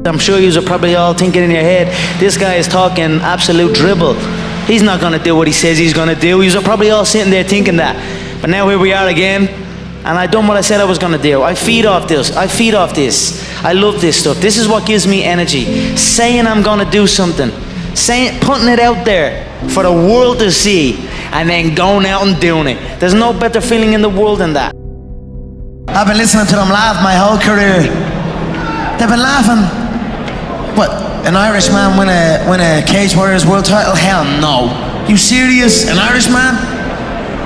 I'm sure you're probably all thinking in your head, this guy is talking absolute dribble. He's not going to do what he says he's going to do. You're probably all sitting there thinking that. But now here we are again, and I done what I said I was going to do. I feed off this. I love this stuff. This is what gives me energy. Saying I'm going to do something. Putting it out there for the world to see, and then going out and doing it. There's no better feeling in the world than that. I've been listening to them laugh my whole career. They've been laughing. What, an Irishman win a Cage Warriors world title? Hell no. You serious? An Irishman?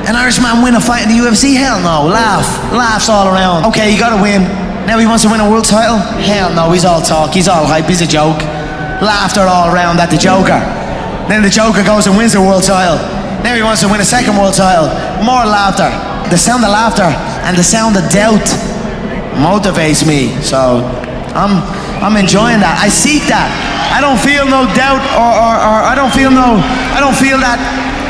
An Irishman win a fight in the UFC? Hell no. Laughs all around. Okay, you gotta win. Now he wants to win a world title? Hell no, he's all talk, he's all hype, he's a joke. Laughter all around at the Joker. Then the Joker goes and wins the world title. Now he wants to win a second world title. More laughter. The sound of laughter and the sound of doubt motivates me. So I'm enjoying that. I seek that. I don't feel no doubt or I don't feel that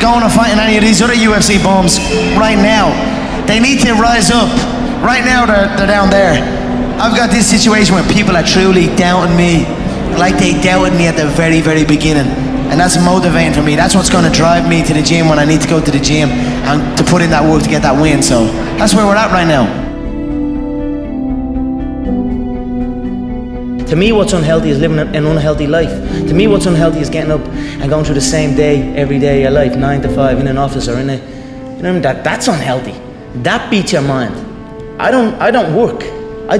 going to fight in any of these other UFC bums right now. They need to rise up. Right now they're down there. I've got this situation where people are truly doubting me like they doubted me at the very, very beginning. And that's motivating for me. That's what's going to drive me to the gym when I need to go to the gym and to put in that work to get that win. So that's where we're at right now. To me, what's unhealthy is living an unhealthy life. To me, what's unhealthy is getting up and going through the same day every day of your life, 9 to 5, in an office or in a, you know, that's unhealthy. That beats your mind. I don't work. I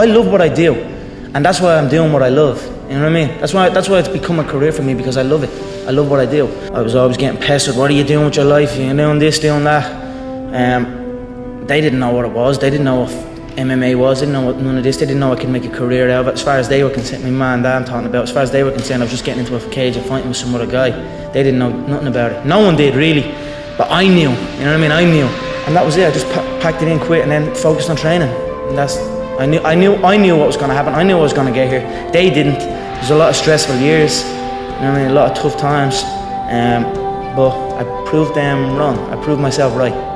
love what I do, and that's why I'm doing what I love. You know what I mean? That's why it's become a career for me, because I love it. I love what I do. I was always getting pestered. What are you doing with your life? You're doing this, doing that. They didn't know what it was. They didn't know what MMA was. They didn't know what none of this. They didn't know I could make a career out of it. As far as they were concerned, my man and dad I'm talking about, as far as they were concerned, I was just getting into a cage and fighting with some other guy. They didn't know nothing about it. No one did, really. But I knew. You know what I mean? I knew. And that was it. I just packed it in, quit, and then focused on training. And I knew what was going to happen. I knew I was going to get here. They didn't. There's a lot of stressful years. You know what I mean? A lot of tough times. But I proved them wrong. I proved myself right.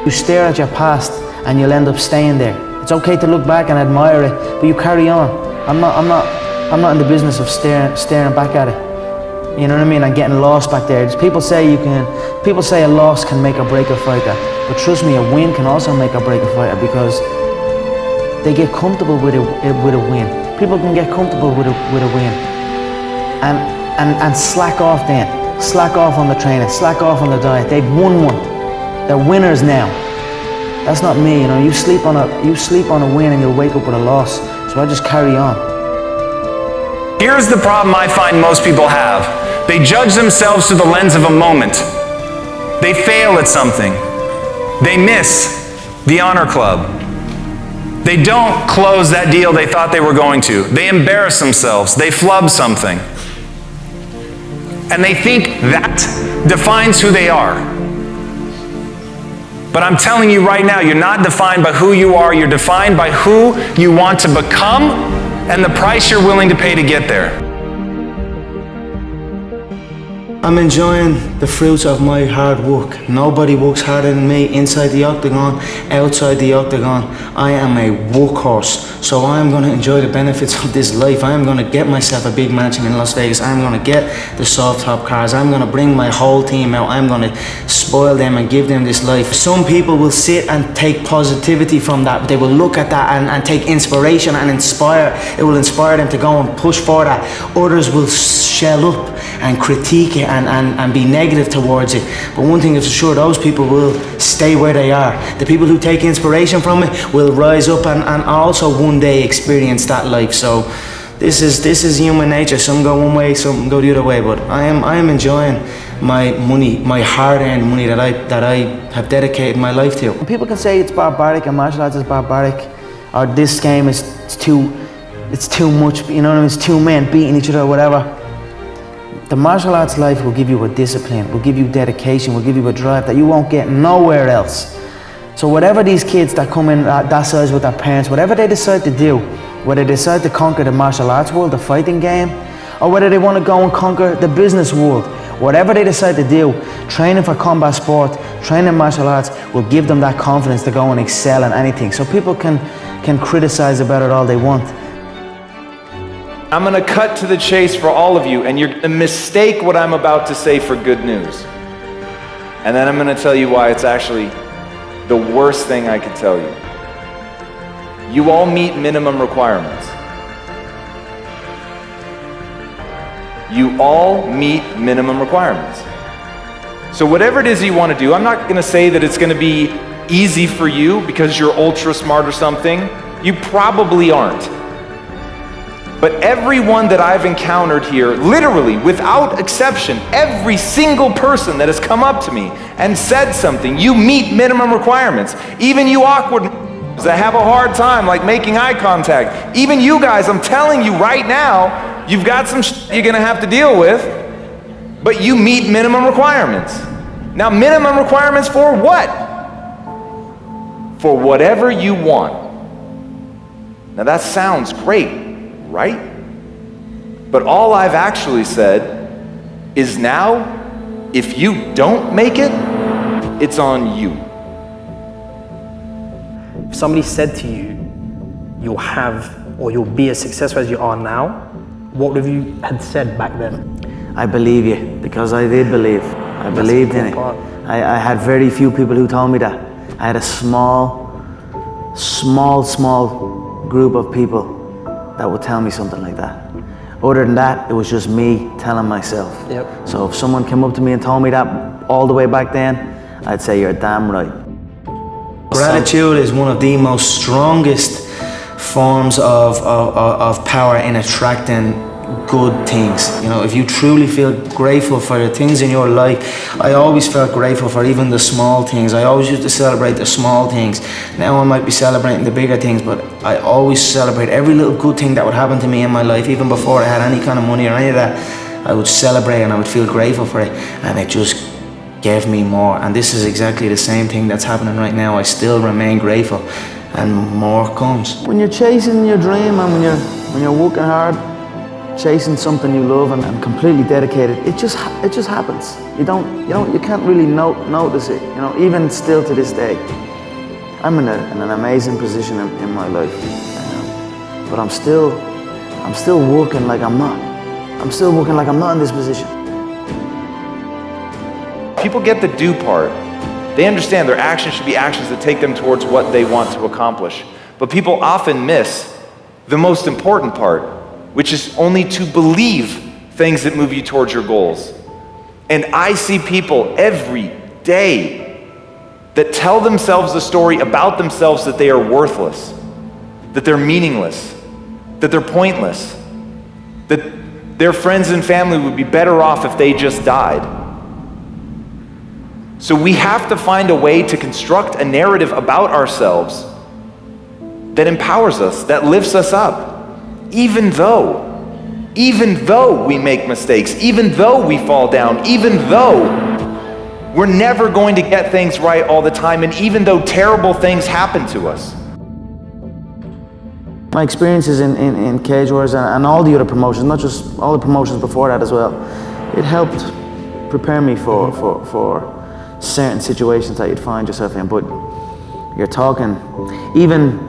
You stare at your past and you'll end up staying there. It's okay to look back and admire it, but you carry on. I'm not in the business of staring back at it. You know what I mean? And getting lost back there. People say a loss can make or break a fighter, but trust me, a win can also make or break a fighter, because they get comfortable with a win. People can get comfortable with a win, and slack off then. Slack off on the training. Slack off on the diet. They've won one. They're winners now. That's not me. You know, you sleep on a win and you'll wake up with a loss. So I just carry on. Here's the problem I find most people have. They judge themselves through the lens of a moment. They fail at something. They miss the honor club. They don't close that deal they thought they were going to. They embarrass themselves. They flub something. And they think that defines who they are. But I'm telling you right now, you're not defined by who you are. You're defined by who you want to become and the price you're willing to pay to get there. I'm enjoying the fruits of my hard work. Nobody works harder than me inside the octagon, outside the octagon. I am a workhorse, so I'm going to enjoy the benefits of this life. I'm going to get myself a big mansion in Las Vegas. I'm going to get the soft top cars. I'm going to bring my whole team out. I'm going to spoil them and give them this life. Some people will sit and take positivity from that. They will look at that and take inspiration and inspire. It will inspire them to go and push for that. Others will shell up and critique it and be negative towards it. But one thing is for sure, those people will stay where they are. The people who take inspiration from it will rise up and also one day experience that life. So this is human nature. Some go one way, some go the other way. But I am enjoying my money, my hard-earned money that I have dedicated my life to. People can say it's barbaric and martial arts is barbaric, or this game is too much. You know what I mean? It's two men beating each other or whatever. The martial arts life will give you a discipline, will give you dedication, will give you a drive that you won't get nowhere else. So whatever these kids that come in that size with their parents, whatever they decide to do, whether they decide to conquer the martial arts world, the fighting game, or whether they want to go and conquer the business world, whatever they decide to do, training for combat sport, training martial arts will give them that confidence to go and excel in anything. So people can can criticize about it all they want. I'm gonna cut to the chase for all of you, and you're gonna mistake what I'm about to say for good news. And then I'm gonna tell you why it's actually the worst thing I could tell you. You all meet minimum requirements. You all meet minimum requirements. So whatever it is you want to do, I'm not gonna say that it's gonna be easy for you because you're ultra smart or something. You probably aren't. But everyone that I've encountered here, literally, without exception, every single person that has come up to me and said something, you meet minimum requirements. Even you awkward that have a hard time like making eye contact. Even you guys, I'm telling you right now, you've got some shit you're gonna have to deal with, but you meet minimum requirements. Now, minimum requirements for what? For whatever you want. Now that sounds great, right? But all I've actually said is now, if you don't make it, it's on you. If somebody said to you, you'll have or you'll be as successful as you are now, what would you had said back then? I believe you, because I did believe. I believed in it. I had very few people who told me that. I had a small group of people that would tell me something like that. Other than that, it was just me telling myself. Yep. So if someone came up to me and told me that all the way back then, I'd say you're damn right. Gratitude is one of the most strongest forms of power in attracting good things. You know, if you truly feel grateful for the things in your life, I always felt grateful for even the small things. I always used to celebrate the small things. Now I might be celebrating the bigger things, but I always celebrate every little good thing that would happen to me in my life. Even before I had any kind of money or any of that, I would celebrate and I would feel grateful for it, and it just gave me more. And this is exactly the same thing that's happening right now. I still remain grateful, and more comes. When you're chasing your dream and when you're working hard, chasing something you love and completely dedicated, it just happens. You can't really notice it. You know, even still to this day, I'm in an amazing position in my life, but I'm still working like I'm not. I'm still working like I'm not in this position. People get the do part. They understand their actions should be actions that take them towards what they want to accomplish. But people often miss the most important part, which is only to believe things that move you towards your goals. And I see people every day that tell themselves the story about themselves that they are worthless, that they're meaningless, that they're pointless, that their friends and family would be better off if they just died. So we have to find a way to construct a narrative about ourselves that empowers us, that lifts us up. Even though we make mistakes, even though we fall down, even though we're never going to get things right all the time, and even though terrible things happen to us. My experiences in Cage Warriors and all the other promotions, not just all the promotions before that as well, it helped prepare me for certain situations that you'd find yourself in. But you're talking, even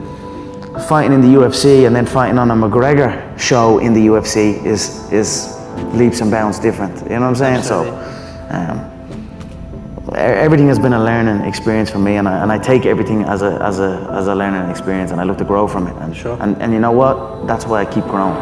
fighting in the UFC and then fighting on a McGregor show in the UFC is leaps and bounds different. You know what I'm saying? Absolutely. So everything has been a learning experience for me, and I take everything as a learning experience, and I look to grow from it. And Sure. And you know what? That's why I keep growing.